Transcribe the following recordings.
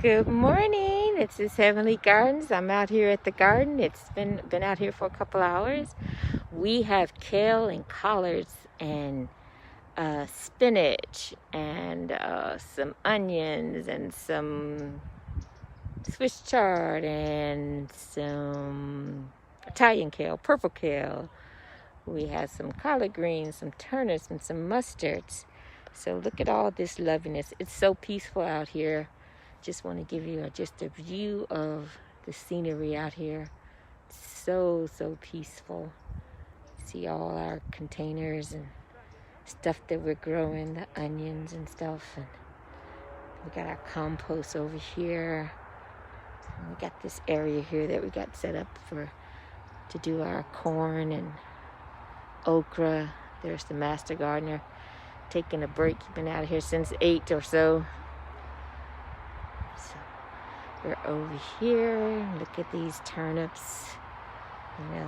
Good morning. This is Heavenly Gardens. I'm out here at the garden. It's been out here for a couple hours. We have kale and collards and spinach and some onions and some Swiss chard and some Italian kale, purple kale. We have some collard greens, some turnips, and some mustards. So look at all this loveliness. It's so peaceful out here. Just want to give you just a view of the scenery out here. So peaceful. See all our containers and stuff that we're growing, the onions and stuff. And we got our compost over here. And we got this area here that we got set up to do our corn and okra. There's the master gardener taking a break. He's been out here since 8 or so. So we're over here. Look at these turnips.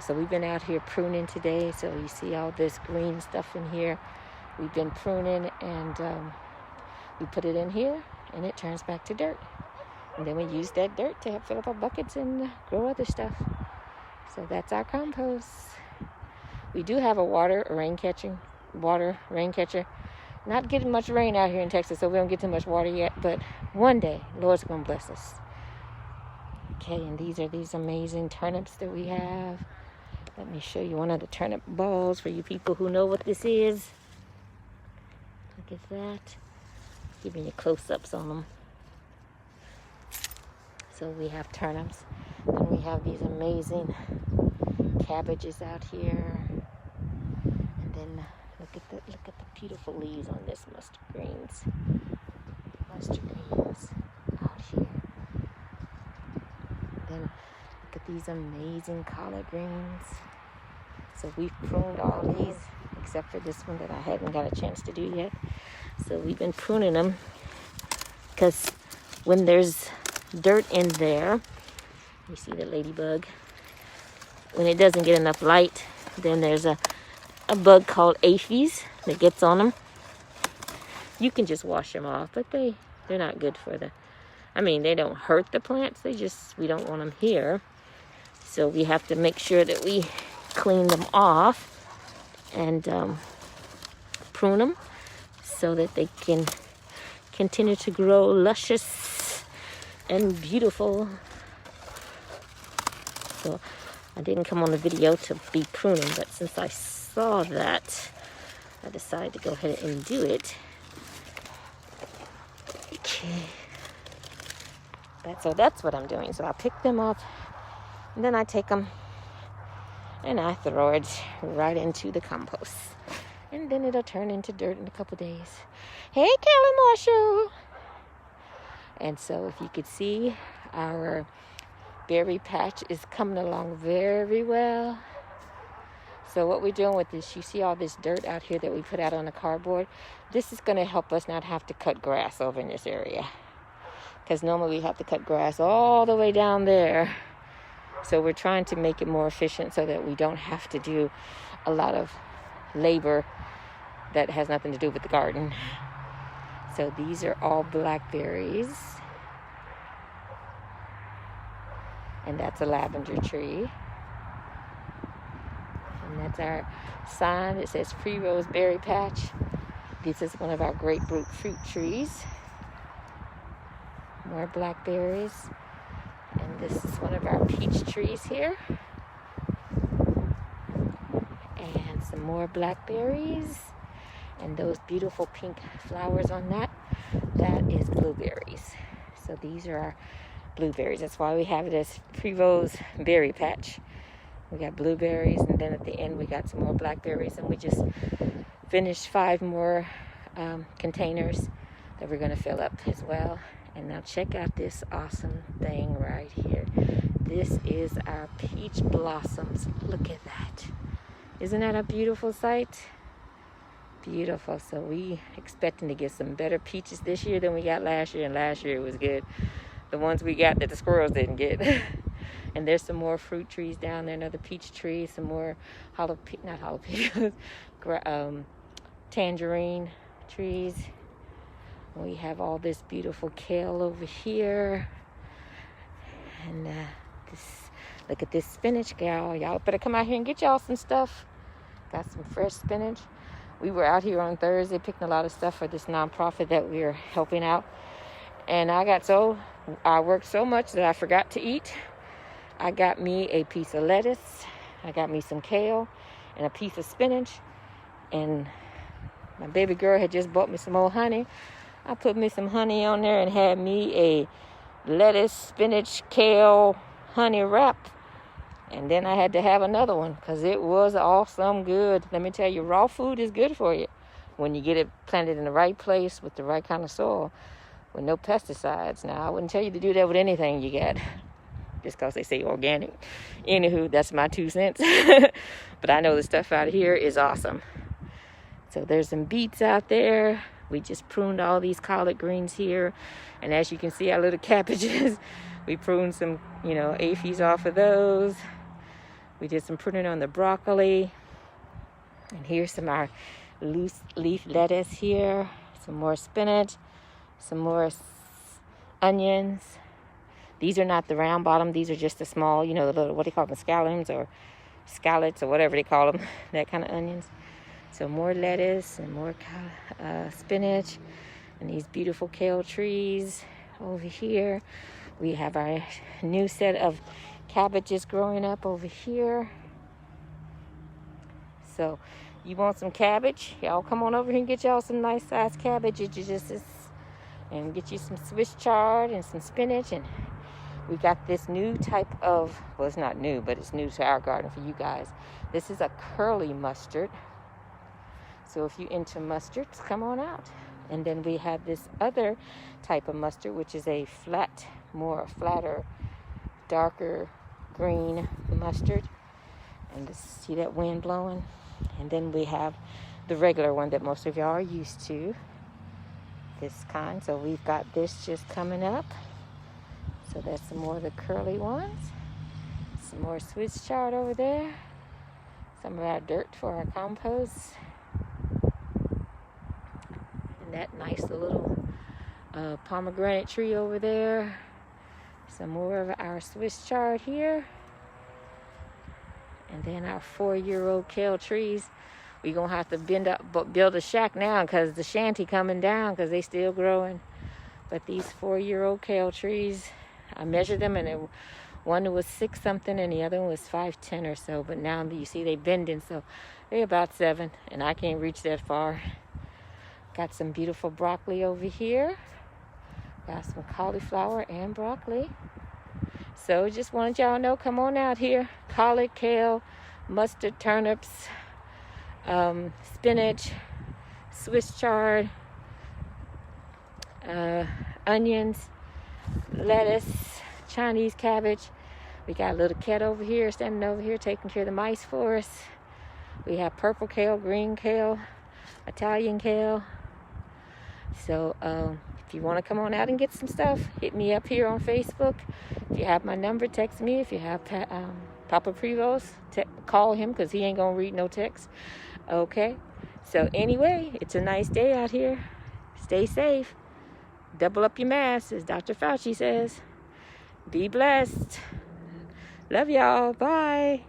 So we've been out here pruning today. So you see all this green stuff in here. We've been pruning, and we put it in here, and it turns back to dirt. And then we use that dirt to fill up our buckets and grow other stuff. So that's our compost. We do have a rain catcher. Not getting much rain out here in Texas, so we don't get too much water yet. But one day, Lord's going to bless us. Okay, and these are these amazing turnips that we have. Let me show you one of the turnip balls for you people who know what this is. Look at that. Giving you close-ups on them. So we have turnips. And we have these amazing cabbages out here. And then look at the beautiful leaves on this mustard greens. Mustard greens out here. Then look at these amazing collard greens. So we've pruned all these except for this one that I hadn't got a chance to do yet. So we've been pruning them because when there's dirt in there, you see the ladybug, when it doesn't get enough light, then there's a bug called aphids that gets on them. You can just wash them off, but they're not good for they don't hurt the plants. We don't want them here. So we have to make sure that we clean them off and prune them so that they can continue to grow luscious and beautiful. So I didn't come on the video to be pruning, but since I saw that, I decided to go ahead and do it. Okay. So that's what I'm doing. So I pick them up, and then I take them, and I throw it right into the compost. And then it'll turn into dirt in a couple days. Hey, Kelly Marshall! And so if you could see, our berry patch is coming along very well. So what we're doing with this, you see all this dirt out here that we put out on the cardboard? This is going to help us not have to cut grass over in this area. Because normally we have to cut grass all the way down there. So we're trying to make it more efficient so that we don't have to do a lot of labor that has nothing to do with the garden. So these are all blackberries. And that's a lavender tree. And that's our sign that says Pre-Rose Berry Patch. This is one of our grapefruit fruit trees. More blackberries. And this is one of our peach trees here. And some more blackberries. And those beautiful pink flowers on that is blueberries. So these are our blueberries. That's why we have it as Pre-Rose Berry Patch. We got blueberries, and then at the end we got some more blackberries, and we just finished 5 more containers that we're going to fill up as well. And now check out this awesome thing right here. This is our peach blossoms. Look at that. Isn't that a beautiful sight? Beautiful. So we expecting to get some better peaches this year than we got last year, and last year it was good. The ones we got that the squirrels didn't get. And there's some more fruit trees down there, another peach tree, some more tangerine trees. We have all this beautiful kale over here. And look at this spinach, gal. Y'all better come out here and get y'all some stuff. Got some fresh spinach. We were out here on Thursday picking a lot of stuff for this nonprofit that we are helping out. And I worked so much that I forgot to eat. I got me a piece of lettuce. I got me some kale and a piece of spinach. And my baby girl had just bought me some old honey. I put me some honey on there and had me a lettuce, spinach, kale, honey wrap. And then I had to have another one because it was awesome good. Let me tell you, raw food is good for you when you get it planted in the right place with the right kind of soil with no pesticides. Now, I wouldn't tell you to do that with anything you get just because they say organic. Anywho, that's my 2 cents. But I know the stuff out here is awesome. So there's some beets out there. We just pruned all these collard greens here. And as you can see, our little cabbages, we pruned some, aphids off of those. We did some pruning on the broccoli. And here's some of our loose leaf lettuce here. Some more spinach. Some more onions. These are not the round bottom. These are just the small, the little, what do you call them, scallions or scallots or whatever they call them, that kind of onions. So more lettuce and more spinach and these beautiful kale trees over here. We have our new set of cabbages growing up over here. So you want some cabbage? Y'all come on over here and get y'all some nice sized cabbage. And get you some Swiss chard and some spinach. And we got this new type of, well, it's not new, but it's new to our garden for you guys. This is a curly mustard. So if you're into mustards, come on out. And then we have this other type of mustard, which is a flatter, darker green mustard. And see that wind blowing? And then we have the regular one that most of y'all are used to. This kind. So we've got this just coming up. So that's some more of the curly ones. Some more Swiss chard over there. Some of our dirt for our compost. That nice little pomegranate tree over there. Some more of our Swiss chard here. And then our 4-year-old kale trees. We're going to have to build a shack now because the shanty coming down because they still growing. But these 4-year-old kale trees, I measured them and one was 6 something and the other one was 5'10" or so. But now you see they bending, so they're about 7 and I can't reach that far. Got some beautiful broccoli over here. Got some cauliflower and broccoli. So just wanted y'all to know, come on out here. Collard, kale, mustard, turnips, spinach, Swiss chard, onions, lettuce, Chinese cabbage. We got a little cat over here, standing over here, taking care of the mice for us. We have purple kale, green kale, Italian kale. So if you want to come on out and get some stuff, hit me up here on Facebook. If you have my number, text me. If you have Papa Prevost, call him because he ain't going to read no text. Okay? So anyway, it's a nice day out here. Stay safe. Double up your mask, as Dr. Fauci says. Be blessed. Love y'all. Bye.